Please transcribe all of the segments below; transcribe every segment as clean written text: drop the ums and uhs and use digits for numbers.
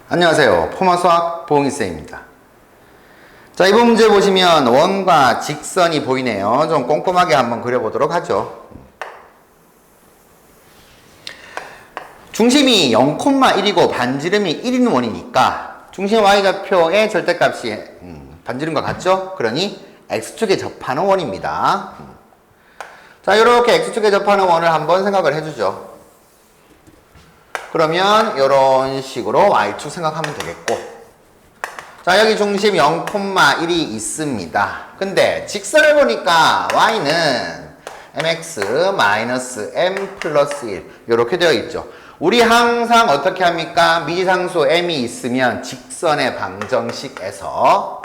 안녕하세요. 포마수학 보응이쌤입니다. 자, 이번 문제 보시면 원과 직선이 보이네요. 좀 꼼꼼하게 한번 그려보도록 하죠. 중심이 0,1이고 반지름이 1인 원이니까 중심 y좌표의 절대값이 반지름과 같죠? 그러니 x축에 접하는 원입니다. 자, 이렇게 x축에 접하는 원을 한번 생각을 해주죠. 그러면 이런 식으로 y축 생각하면 되겠고, 자, 여기 중심 0,1이 있습니다. 근데 직선을 보니까 y는 mx-m 플러스 1 이렇게 되어 있죠. 우리 항상 어떻게 합니까? 미지상수 m이 있으면 직선의 방정식에서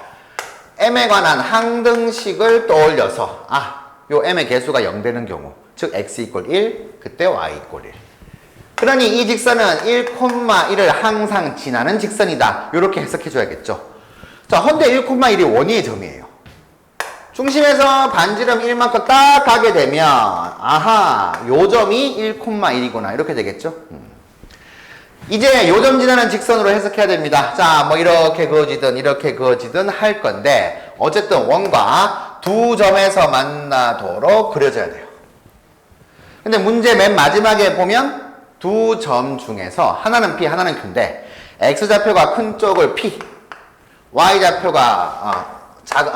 m에 관한 항등식을 떠올려서 요 m의 개수가 0 되는 경우, 즉 x = 1, 그때 y = 1. 그러니 이 직선은 1,1을 항상 지나는 직선이다. 이렇게 해석해 줘야겠죠. 자, 헌데 1,1이 원위의 점이에요. 중심에서 반지름 1만큼 딱 가게 되면 요 점이 1,1이구나 이렇게 되겠죠. 이제 요 점 지나는 직선으로 해석해야 됩니다. 자, 뭐 이렇게 그어지든 이렇게 그어지든 할 건데 어쨌든 원과 두 점에서 만나도록 그려져야 돼요. 근데 문제 맨 마지막에 보면 두 점 중에서 하나는 P, 하나는 Q인데 X좌표가 큰 쪽을 P, Y좌표가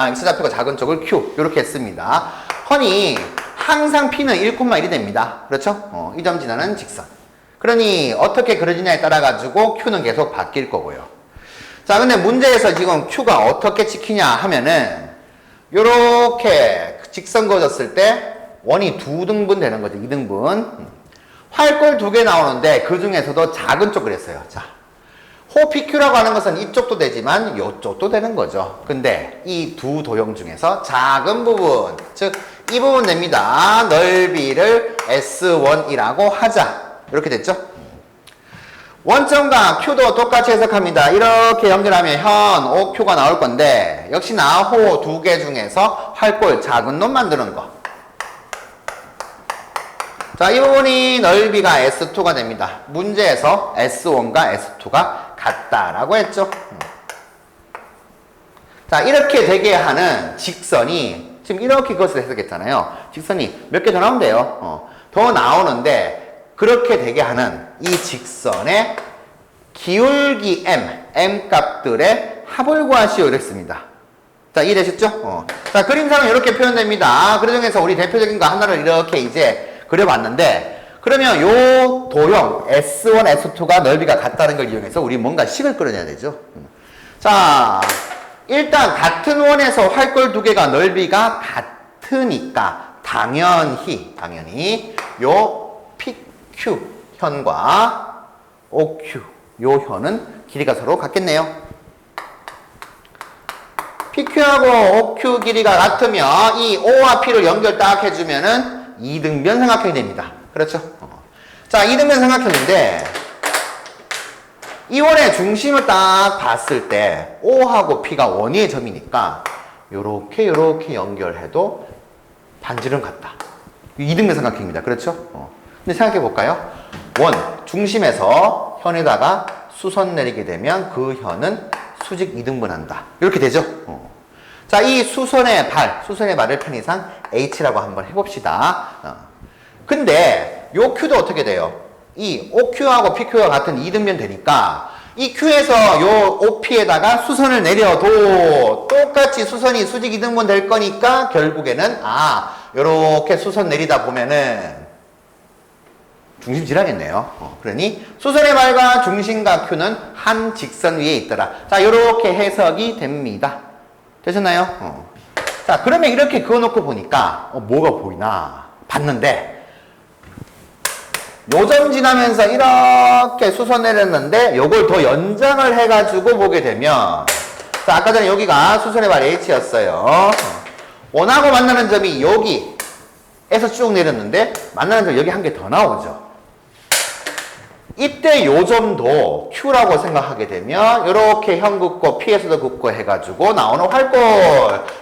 X좌표가 작은 쪽을 Q 이렇게 했습니다. 허니 항상 P는 1,1이 됩니다. 그렇죠? 이 점 지나는 직선. 그러니 어떻게 그려지냐에 따라 가지고 Q는 계속 바뀔 거고요. 자, 근데 문제에서 지금 Q가 어떻게 찍히냐 하면은 요렇게 직선 그어졌을 때 원이 2등분 되는 거죠. 2등분. 활골 2개 나오는데 그 중에서도 작은 쪽을 했어요. 자, 호 PQ라고 하는 것은 이쪽도 되지만 이쪽도 되는 거죠. 근데 이 두 도형 중에서 작은 부분, 즉 이 부분 됩니다. 넓이를 S1이라고 하자. 이렇게 됐죠? 원점과 Q도 똑같이 해석합니다. 이렇게 연결하면 현, OQ가 나올 건데 역시나 호 2개 중에서 활골 작은 놈 만드는 거. 자, 이 부분이 넓이가 S2가 됩니다. 문제에서 S1과 S2가 같다라고 했죠. 자, 이렇게 되게 하는 직선이 지금 이렇게 그것을 해석했잖아요. 직선이 몇 개 더 나오면 돼요. 더 나오는데 그렇게 되게 하는 이 직선의 기울기 m 값들의 합을 구하시오 이랬습니다. 자, 이해되셨죠? 자, 그림상은 이렇게 표현됩니다. 그 중에서 우리 대표적인 거 하나를 이렇게 이제 그려봤는데, 그러면 요 도형 S1, S2가 넓이가 같다는 걸 이용해서 우리 뭔가 식을 끌어내야 되죠. 자, 일단 같은 원에서 활골 2개가 넓이가 같으니까 당연히 요 PQ 현과 OQ 요 현은 길이가 서로 같겠네요. PQ하고 OQ 길이가 같으면 이 O와 P를 연결 딱 해주면은 2등변 삼각형이 됩니다. 그렇죠? 자, 2등변 삼각형인데 이 원의 중심을 딱 봤을 때 O하고 P가 원위의 점이니까 요렇게 연결해도 반지름 같다. 2등변 삼각형입니다. 그렇죠? 근데 생각해 볼까요? 원, 중심에서 현에다가 수선 내리게 되면 그 현은 수직 2등분 한다. 이렇게 되죠? 자, 이 수선의 발을 편의상 H라고 한번 해봅시다. 근데 요 Q도 어떻게 돼요? 이 OQ하고 PQ가 같은 2등변 되니까 이 Q에서 요 OP에다가 수선을 내려도 똑같이 수선이 수직 2등분 될 거니까 결국에는 요렇게 수선 내리다 보면은 중심 지나겠네요. 그러니 수선의 발과 중심과 Q는 한 직선 위에 있더라. 자, 요렇게 해석이 됩니다. 되셨나요? 자, 그러면 이렇게 그어놓고 보니까 뭐가 보이나 봤는데 요 점 지나면서 이렇게 수선 내렸는데 요걸 더 연장을 해가지고 보게 되면, 자, 아까 전에 여기가 수선의 발 H였어요. 원하고 만나는 점이 여기에서 쭉 내렸는데 만나는 점 여기 한 개 더 나오죠. 이때 요 점도 Q라고 생각하게 되면 이렇게 현 긋고 P에서도 긋고 해가지고 나오는 활골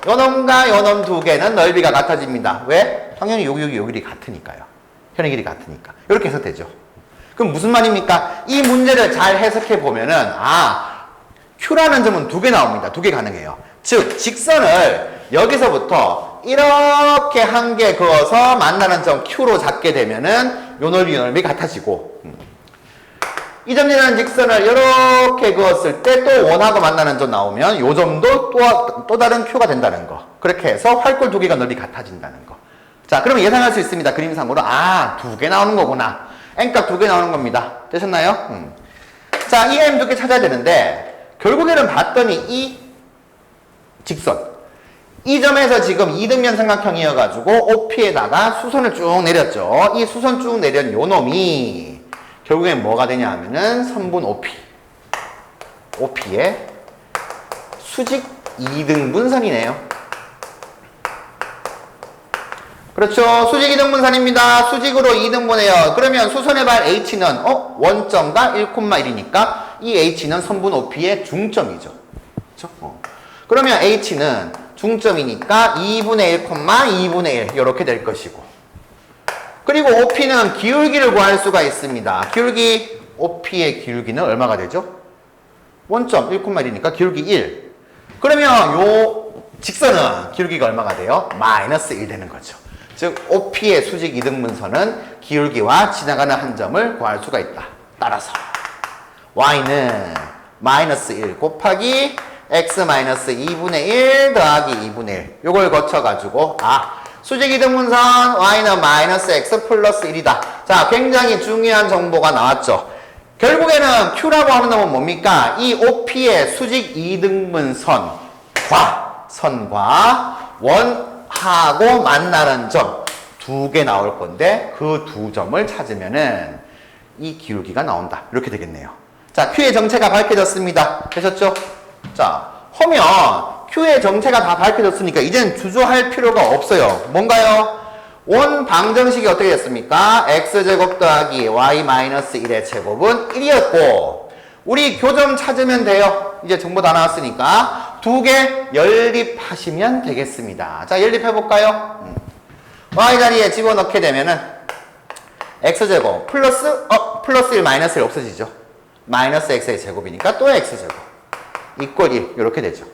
요 놈과 요 놈 2개는 넓이가 같아집니다. 왜? 당연히 여기 같으니까요. 현의 길이 같으니까. 이렇게 해서 되죠. 그럼 무슨 말입니까? 이 문제를 잘 해석해 보면은 Q라는 점은 두 개 나옵니다. 두 개 가능해요. 즉 직선을 여기서부터 이렇게 한 개 그어서 만나는 점 Q로 잡게 되면은 요 넓이 같아지고 이 점이라는 직선을 이렇게 그었을 때 또 원하고 만나는 점 나오면 요 점도 또 다른 Q가 된다는 거. 그렇게 해서 활골 두 개가 넓이 같아진다는 거. 자, 그러면 예상할 수 있습니다. 그림상으로. 두 개 나오는 거구나. N값 두 개 나오는 겁니다. 되셨나요? 자, 이 M 두 개 찾아야 되는데 결국에는 봤더니 이 직선 이 점에서 지금 이등변 삼각형이어가지고 OP에다가 수선을 쭉 내렸죠. 이 수선 쭉 내린 요 놈이 결국엔 뭐가 되냐 하면은 선분 OP. OP의 수직 2등분선이네요. 그렇죠. 수직 2등분선입니다. 수직으로 2등분해요. 그러면 수선의 발 H는 원점과 1,1이니까 이 H는 선분 OP의 중점이죠. 그렇죠? 그러면 H는 중점이니까 2분의 1, 2분의 1 이렇게 될 것이고 그리고 OP는 기울기를 구할 수가 있습니다. 기울기 OP의 기울기는 얼마가 되죠? 원점 1,1이니까 기울기 1. 그러면 요 직선은 기울기가 얼마가 돼요? 마이너스 1 되는 거죠. 즉 OP의 수직 이등분선은 기울기와 지나가는 한 점을 구할 수가 있다. 따라서 Y는 마이너스 1 곱하기 x 마이너스 2분의 1 더하기 2분의 1 요걸 거쳐가지고 수직 이등분선 y는 마이너스 x 플러스 1이다. 자, 굉장히 중요한 정보가 나왔죠. 결국에는 Q라고 하는 놈은 뭡니까? 이 OP의 수직 이등분선과 선과 원하고 만나는 점 두 개 나올 건데 그 두 점을 찾으면은 이 기울기가 나온다. 이렇게 되겠네요. 자, Q의 정체가 밝혀졌습니다. 되셨죠? 자, 하면 Q의 정체가 다 밝혀졌으니까 이제는 주저할 필요가 없어요. 뭔가요? 원 방정식이 어떻게 됐습니까? x제곱 더하기 y-1의 제곱은 1이었고 우리 교점 찾으면 돼요. 이제 정보 다 나왔으니까 두 개 연립하시면 되겠습니다. 자, 연립해볼까요? y 자리에 집어넣게 되면은 x제곱 플러스 1 마이너스 1 없어지죠. 마이너스 x의 제곱이니까 또 x제곱 이꼴 1 이렇게 되죠.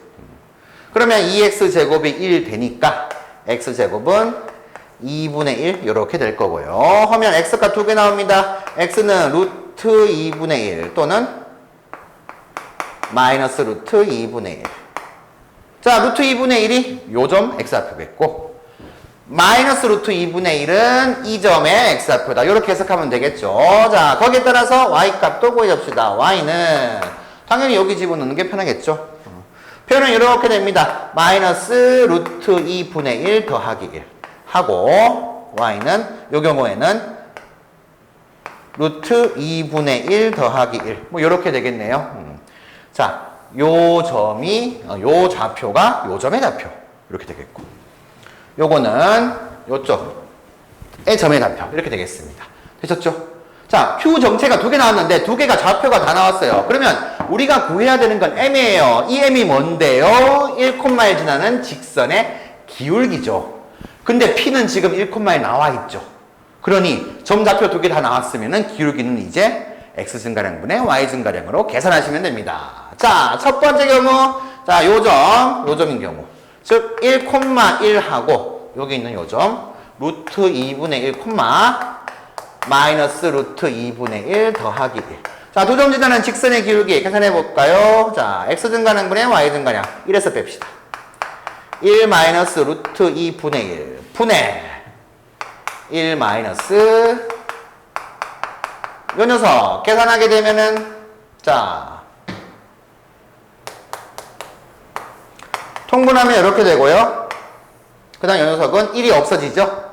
그러면 2x제곱이 1 되니까 x제곱은 2분의 1 이렇게 될 거고요. 하면 x가 두 개 나옵니다. x는 루트 2분의 1 또는 마이너스 루트 2분의 1. 자, 루트 2분의 1이 요 점 x좌표겠고 마이너스 루트 2분의 1은 이 점의 x좌표다. 이렇게 해석하면 되겠죠. 자, 거기에 따라서 y값 또 구해줍시다. y는 당연히 여기 집어넣는 게 편하겠죠. 표현은 이렇게 됩니다. 마이너스 루트 2분의 1 더하기 1 하고 y는 요 경우에는 루트 2분의 1 더하기 1 뭐 이렇게 되겠네요. 자, 요 점이 요 좌표가 요 점의 좌표 이렇게 되겠고 요거는 요쪽의 점의 좌표 이렇게 되겠습니다. 되셨죠? 자, Q 정체가 두 개 나왔는데 두 개가 좌표가 다 나왔어요. 그러면 우리가 구해야 되는 건 M이에요. 이 M이 뭔데요? 1,1 지나는 직선의 기울기죠. 근데 P는 지금 1,1 나와 있죠. 그러니 점 좌표 두 개 다 나왔으면은 기울기는 이제 X 증가량분의 Y 증가량으로 계산하시면 됩니다. 자, 첫 번째 경우, 자, 요 점인 경우. 즉, 1,1하고, 여기 있는 요 점, 루트 2분의 1, 마이너스 루트 2분의 1 더하기 1. 자, 두 점 지나는 직선의 기울기 계산해 볼까요? 자, x 증가량분의 y 증가량 1에서 뺍시다. 1 마이너스 루트 2분의 1 분의 1 마이너스 요 녀석 계산하게 되면은 자 통분하면 이렇게 되고요. 그 다음 요 녀석은 1이 없어지죠.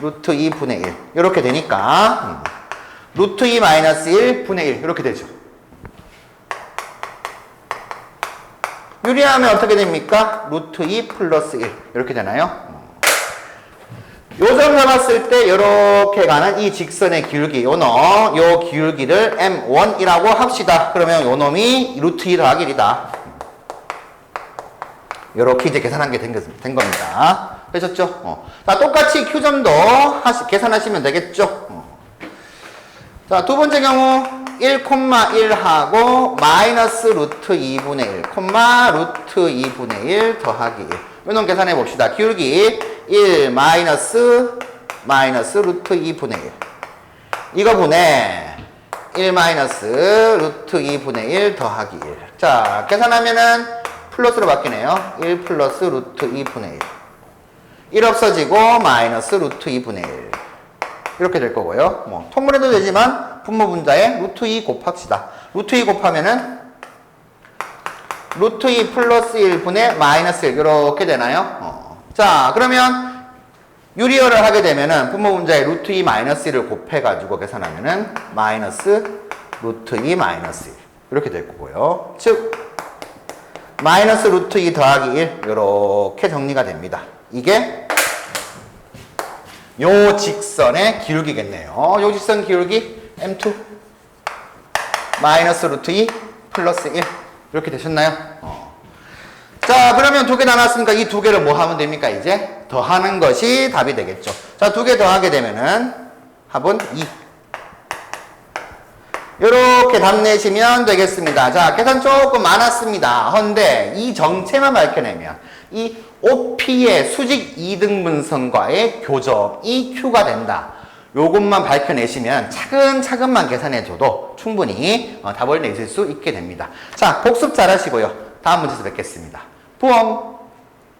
루트 2분의 1 이렇게 되니까 루트 2 마이너스 1 분의 1 이렇게 되죠. 유리하면 어떻게 됩니까? 루트 2 플러스 1 이렇게 되나요? 요점 잡았을 때 이렇게 가는 이 직선의 기울기 요 기울기를 M1이라고 합시다. 그러면 요 놈이 루트 2 더하기 1이다. 이렇게 이제 계산한 게 된 겁니다. 되셨죠? 자, 똑같이 Q점도 계산하시면 되겠죠? 자, 두 번째 경우 1,1하고 마이너스 루트 2분의 1, 루트 2분의 1 더하기 1. 이놈 계산해 봅시다. 기울기 1 마이너스 루트 2분의 1. 이거 분의 1 마이너스 루트 2분의 1 더하기 1. 자, 계산하면은 플러스로 바뀌네요. 1 플러스 루트 2분의 1. 1 없어지고 마이너스 루트 2분의 1. 이렇게 될 거고요. 뭐 통분해도 되지만 분모 분자에 루트 2 곱합시다. 루트 2 곱하면은 루트 2 플러스 1분의 마이너스 1 이렇게 되나요? 자, 그러면 유리어를 하게 되면은 분모 분자에 루트 2 마이너스 1을 곱해가지고 계산하면은 마이너스 루트 2 마이너스 1 이렇게 될 거고요. 즉 마이너스 루트 2 더하기 1 이렇게 정리가 됩니다. 이게 요 직선의 기울기겠네요. 요 직선 기울기 M2 마이너스 루트 2 플러스 1 이렇게 되셨나요? 자, 그러면 두 개 나눴으니까 이 두 개를 뭐 하면 됩니까? 이제 더하는 것이 답이 되겠죠. 자, 두 개 더하게 되면은 합은 2. 이렇게 답 내시면 되겠습니다. 자, 계산 조금 많았습니다. 헌데 이 정체만 밝혀내면 이 OP의 수직 이등분선과의 교점이 Q가 된다. 요것만 밝혀내시면 차근차근만 계산해줘도 충분히 답을 내실 수 있게 됩니다. 자, 복습 잘 하시고요. 다음 문제에서 뵙겠습니다. 부엉!